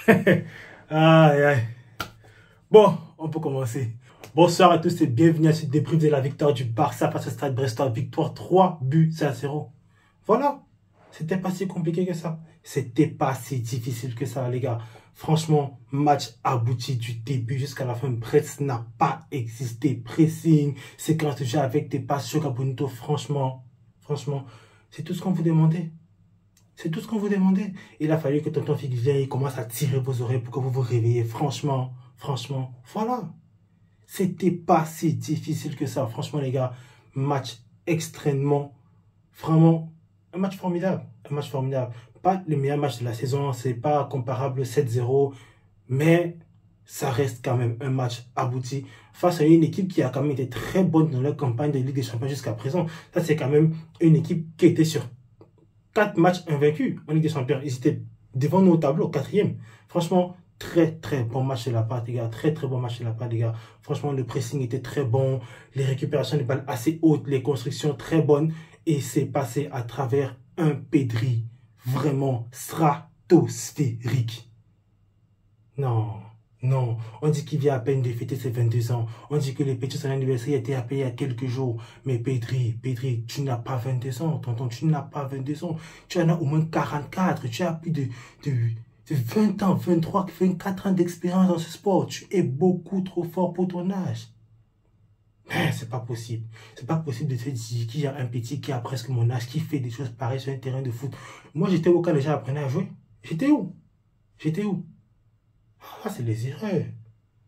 Aïe, aïe. Bon, on peut commencer. Bonsoir à tous et bienvenue à ce débrief de la victoire du Barça face au Stade Brestois. Victoire 3-0. Voilà. C'était pas si compliqué que ça. C'était pas si difficile que ça, les gars. Franchement, match abouti du début jusqu'à la fin. Presse n'a pas existé. Pressing, séquence de jeu avec des passes Joga Bonito. Franchement, c'est tout ce qu'on vous demandait. C'est tout ce qu'on vous demandait. Il a fallu que tonton Fig vienne et commence à tirer vos oreilles pour que vous vous réveillez. Franchement, voilà. C'était pas si difficile que ça. Franchement, les gars, match extrêmement, vraiment, un match formidable. Un match formidable. Pas le meilleur match de la saison, c'est pas comparable 7-0, mais ça reste quand même un match abouti face à une équipe qui a quand même été très bonne dans leur campagne de Ligue des Champions jusqu'à présent. Ça, c'est quand même une équipe qui était sur 4 matchs invaincus en Ligue des Champions. Ils étaient devant nous au tableau, 4e. Franchement, très bon match de la part des gars. Très bon match de la part des gars. Franchement, le pressing était très bon. Les récupérations de balles assez hautes. Les constructions très bonnes. Et c'est passé à travers un Pedri vraiment stratosphérique. Non. On dit qu'il vient à peine de fêter ses 22 ans. On dit que le petit son anniversaire était à payer il y a quelques jours. Mais Pedri, tu n'as pas 22 ans, tonton, tu n'as pas 22 ans. Tu en as au moins 44. Tu as plus de 20 ans, 23, 24 ans d'expérience dans ce sport. Tu es beaucoup trop fort pour ton âge. Mais c'est pas possible. C'est pas possible de se dire qu'il y a un petit qui a presque mon âge, qui fait des choses pareilles sur un terrain de foot. Moi, j'étais où quand les gens apprenaient à jouer? J'étais où? Ah, c'est les erreurs.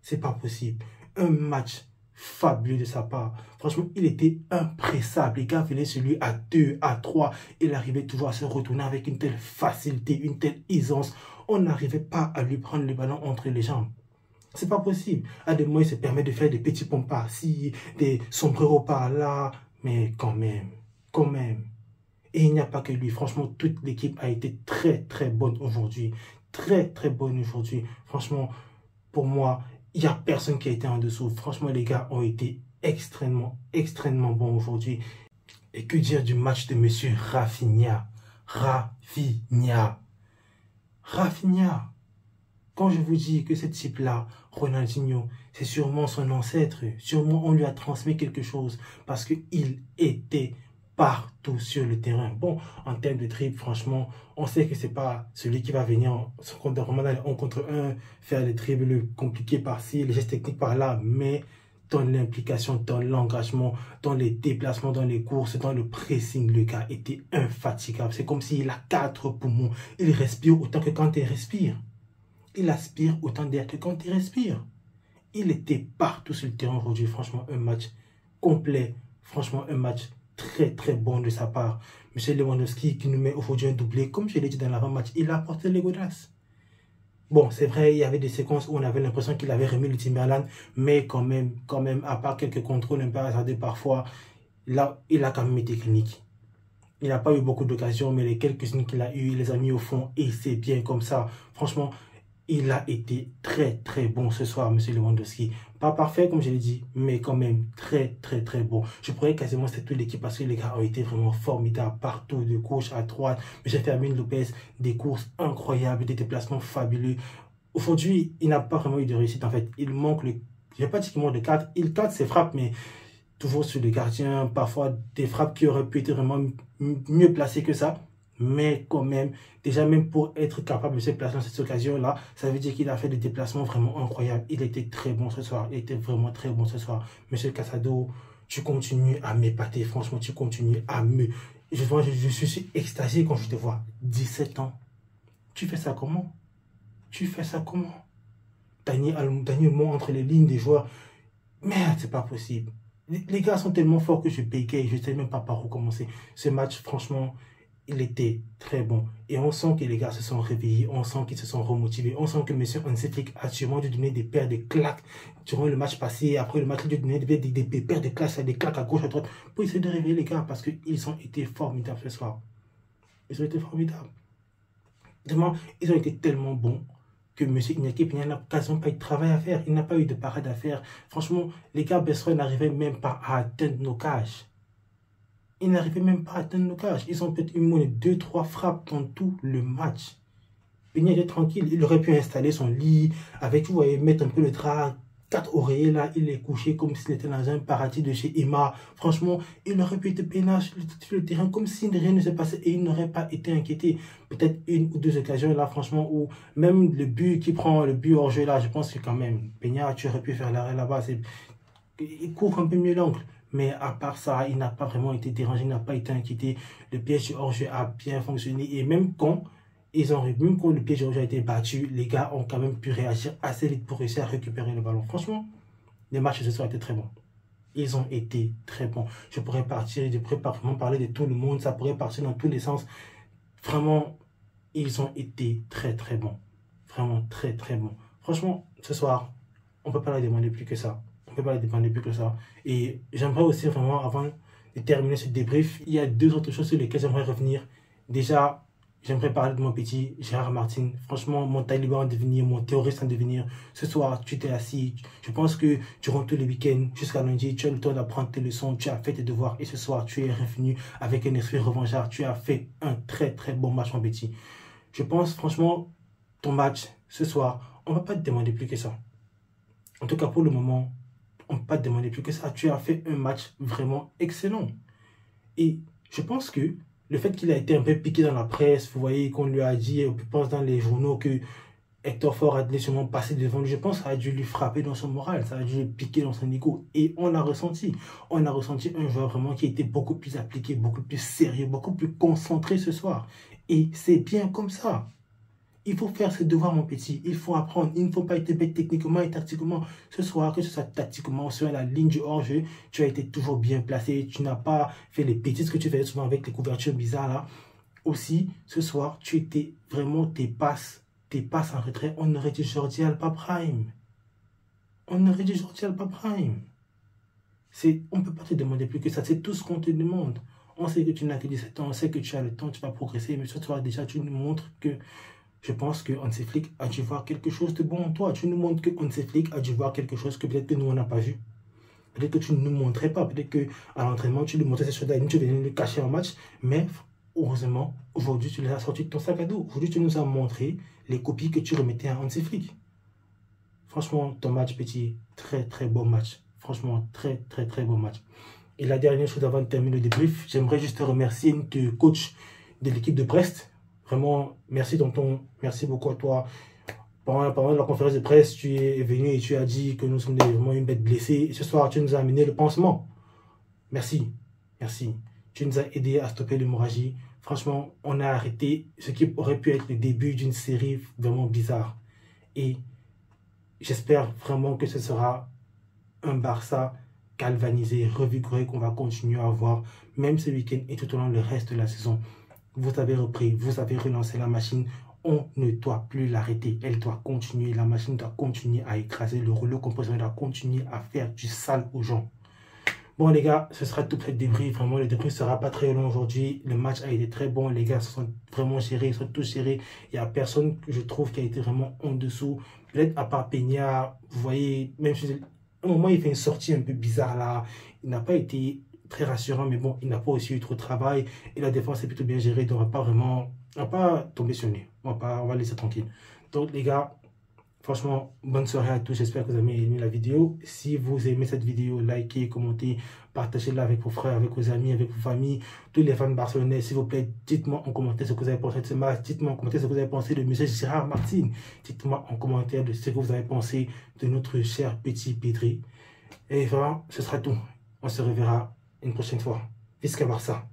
C'est pas possible. Un match fabuleux de sa part. Franchement, il était impressable. Les gars venaient sur lui à 2, à 3. Il arrivait toujours à se retourner avec une telle facilité, une telle aisance. On n'arrivait pas à lui prendre le ballon entre les jambes. C'est pas possible. À des moments, il se permet de faire des petits pompes par-ci, des sombreros par-là. Mais quand même. Et il n'y a pas que lui. Franchement, toute l'équipe a été très bonne aujourd'hui. Très bonne aujourd'hui. Franchement, pour moi, il n'y a personne qui a été en dessous. Franchement, les gars ont été extrêmement bons aujourd'hui. Et que dire du match de monsieur Rafinha? Rafinha. Quand je vous dis que ce type-là, Ronaldinho, c'est sûrement son ancêtre. Sûrement, on lui a transmis quelque chose. Parce qu'il était partout sur le terrain. Bon, en termes de dribble, franchement, on sait que c'est pas celui qui va venir vraiment dans les 1 contre 1, faire les dribbles compliqués par-ci, les gestes techniques par-là, mais dans l'implication, dans l'engagement, dans les déplacements, dans les courses, dans le pressing, le gars était infatigable. C'est comme s'il a 4 poumons. Il respire autant que quand il respire. Il aspire autant d'air que quand il respire. Il était partout sur le terrain aujourd'hui. Franchement, un match complet. Franchement, un match très bon de sa part. Monsieur Lewandowski qui nous met aujourd'hui un doublé. Comme je l'ai dit dans l'avant-match, il a apporté les godasses. Bon, c'est vrai, il y avait des séquences où on avait l'impression qu'il avait remis le Timberland. Mais quand même, à part quelques contrôles un peu hasardeux parfois, là, il a quand même été clinique. Il n'a pas eu beaucoup d'occasions, mais les quelques-unes qu'il a eues, il les a mis au fond. Et c'est bien comme ça. Franchement, il a été très bon ce soir, monsieur Lewandowski. Pas parfait, comme je l'ai dit, mais quand même très bon. Je pourrais quasiment citer toute l'équipe parce que les gars ont été vraiment formidables partout, de gauche à droite. M. Fermin Lopez, des courses incroyables, des déplacements fabuleux. Aujourd'hui, il n'a pas vraiment eu de réussite en fait. Il manque le... Je ne vais pas dire qu'il manque de cadre. Il cadre ses frappes, mais toujours sur le gardien. Parfois, des frappes qui auraient pu être vraiment mieux placées que ça. Mais quand même, déjà même pour être capable de se placer dans cette occasion-là, ça veut dire qu'il a fait des déplacements vraiment incroyables. Il était très bon ce soir. Il était vraiment très bon ce soir. Monsieur Casado, tu continues à m'épater. Franchement, tu continues à me... Je suis extasié quand je te vois. 17 ans. Tu fais ça comment? Daniel Mo entre les lignes des joueurs. Merde, c'est pas possible. Les gars sont tellement forts que je bégaye. Je ne sais même pas par où commencer. Ce match, franchement... Il était très bon. Et on sent que les gars se sont réveillés. On sent qu'ils se sont remotivés. On sent que M. Hansi Flick a sûrement dû donner des paires de claques durant le match passé. Après le match, il a dû donner des paires de claques, des claques à gauche, à droite, pour essayer de réveiller les gars parce qu'ils ont été formidables ce soir. Ils ont été formidables. Vraiment, ils ont été tellement bons que M. Iñaki Peña n'a quasiment pas eu de travail à faire. Il n'a pas eu de parade à faire. Franchement, les gars Besroy n'arrivaient même pas à atteindre nos cages. Ils n'arrivaient même pas à atteindre nos cages. Ils ont peut-être eu moins de 2-3 frappes dans tout le match. Peña était tranquille. Il aurait pu installer son lit avec, vous voyez, mettre un peu le drap, 4 oreillers là, il est couché comme s'il était dans un paradis de chez Emma. Franchement, il aurait pu être peinard sur le terrain comme si rien ne se passait et il n'aurait pas été inquiété. Peut-être une ou deux occasions là, franchement, où même le but qui prend le but hors jeu là, je pense que quand même, Peña, tu aurais pu faire l'arrêt là-bas. Il couvre un peu mieux l'angle. Mais à part ça, il n'a pas vraiment été dérangé, il n'a pas été inquiété. Le piège hors jeu a bien fonctionné. Et même quand le piège hors jeu a été battu, les gars ont quand même pu réagir assez vite pour réussir à récupérer le ballon. Franchement, les matchs de ce soir étaient très bons. Ils ont été très bons. Je pourrais vraiment parler de tout le monde. Ça pourrait partir dans tous les sens. Vraiment, ils ont été très très bons. Vraiment très très bons. Franchement, ce soir, on ne peut pas la demander plus que ça. On ne peut pas la demander plus que ça. Et j'aimerais aussi vraiment, avant de terminer ce débrief, il y a deux autres choses sur lesquelles j'aimerais revenir. Déjà, j'aimerais parler de mon petit Gérard Martin. Franchement, mon taliban en devenir, mon terroriste en devenir. Ce soir, tu t'es assis. Je pense que durant tous les week-ends, jusqu'à lundi, tu as le temps d'apprendre tes leçons, tu as fait tes devoirs. Et ce soir, tu es revenu avec un esprit revanchard. Tu as fait un très très bon match, mon petit. Je pense, franchement, ton match, ce soir, on ne va pas te demander plus que ça. En tout cas, pour le moment, on ne peut pas te demander plus que ça. Tu as fait un match vraiment excellent. Et je pense que le fait qu'il a été un peu piqué dans la presse, vous voyez qu'on lui a dit, je pense dans les journaux que Hector Ford a sûrement passé devant lui, je pense que ça a dû lui frapper dans son moral, ça a dû lui piquer dans son ego. Et on l'a ressenti. On a ressenti un joueur vraiment qui était beaucoup plus appliqué, beaucoup plus sérieux, beaucoup plus concentré ce soir. Et c'est bien comme ça. Il faut faire ses devoirs, mon petit. Il faut apprendre. Il ne faut pas être bête techniquement et tactiquement. Ce soir, que ce soit tactiquement, sur la ligne du hors-jeu, tu as été toujours bien placé. Tu n'as pas fait les bêtises que tu faisais souvent avec les couvertures bizarres là. Aussi, ce soir, tu étais vraiment tes passes en retrait. On aurait dit Jordi Alba Prime. On aurait dit Jordi Alba Prime. On ne peut pas te demander plus que ça. C'est tout ce qu'on te demande. On sait que tu n'as que 17 ans. On sait que tu as le temps, tu vas progresser. Mais ce soir, déjà, tu nous montres que je pense que Hansi Flick a dû voir quelque chose de bon en toi. Tu nous montres que Hansi Flick a dû voir quelque chose que peut-être que nous, on n'a pas vu. Peut-être que tu ne nous montrais pas. Peut-être qu'à l'entraînement, tu lui montrais ces choses-là et tu venais le cacher en match. Mais heureusement, aujourd'hui, tu les as sortis de ton sac à dos. Aujourd'hui, tu nous as montré les copies que tu remettais à Hansi Flick. Franchement, ton match, petit, très, très bon match. Franchement, très, très, très bon match. Et la dernière chose avant de terminer le débrief, j'aimerais juste te remercier, le coach de l'équipe de Brest. Vraiment, merci tonton, merci beaucoup à toi. Pendant la conférence de presse, tu es venu et tu as dit que nous sommes vraiment une bête blessée. Et ce soir, tu nous as amené le pansement. Merci, merci. Tu nous as aidé à stopper l'hémorragie. Franchement, on a arrêté ce qui aurait pu être le début d'une série vraiment bizarre. Et j'espère vraiment que ce sera un Barça galvanisé, revigoré, qu'on va continuer à voir, même ce week-end et tout au long du reste de la saison. Vous avez repris, vous avez relancé la machine. On ne doit plus l'arrêter. Elle doit continuer. La machine doit continuer à écraser. Le rouleau compresseur doit continuer à faire du sale aux gens. Bon les gars, ce sera tout pour le débrief. Vraiment, le débrief ne sera pas très long aujourd'hui. Le match a été très bon. Les gars se sont vraiment gérés, ils sont tous gérés. Il n'y a personne que je trouve qui a été vraiment en dessous. Peut-être à part Peña, vous voyez, même si à un moment il fait une sortie un peu bizarre là. Il n'a pas été très rassurant, mais bon, il n'a pas aussi eu trop de travail. Et la défense est plutôt bien gérée, donc on va pas tomber sur le nez. On va laisser tranquille. Donc les gars, franchement, bonne soirée à tous. J'espère que vous avez aimé la vidéo. Si vous aimez cette vidéo, likez, commentez, partagez-la avec vos frères, avec vos amis, avec vos familles, tous les fans barcelonais. S'il vous plaît, dites-moi en commentaire ce que vous avez pensé de ce match. Dites-moi en commentaire ce que vous avez pensé de M. Gérard Martin. Dites-moi en commentaire de ce que vous avez pensé de notre cher petit Pedri. Et voilà, ce sera tout. On se reverra une prochaine fois. Visca Barça.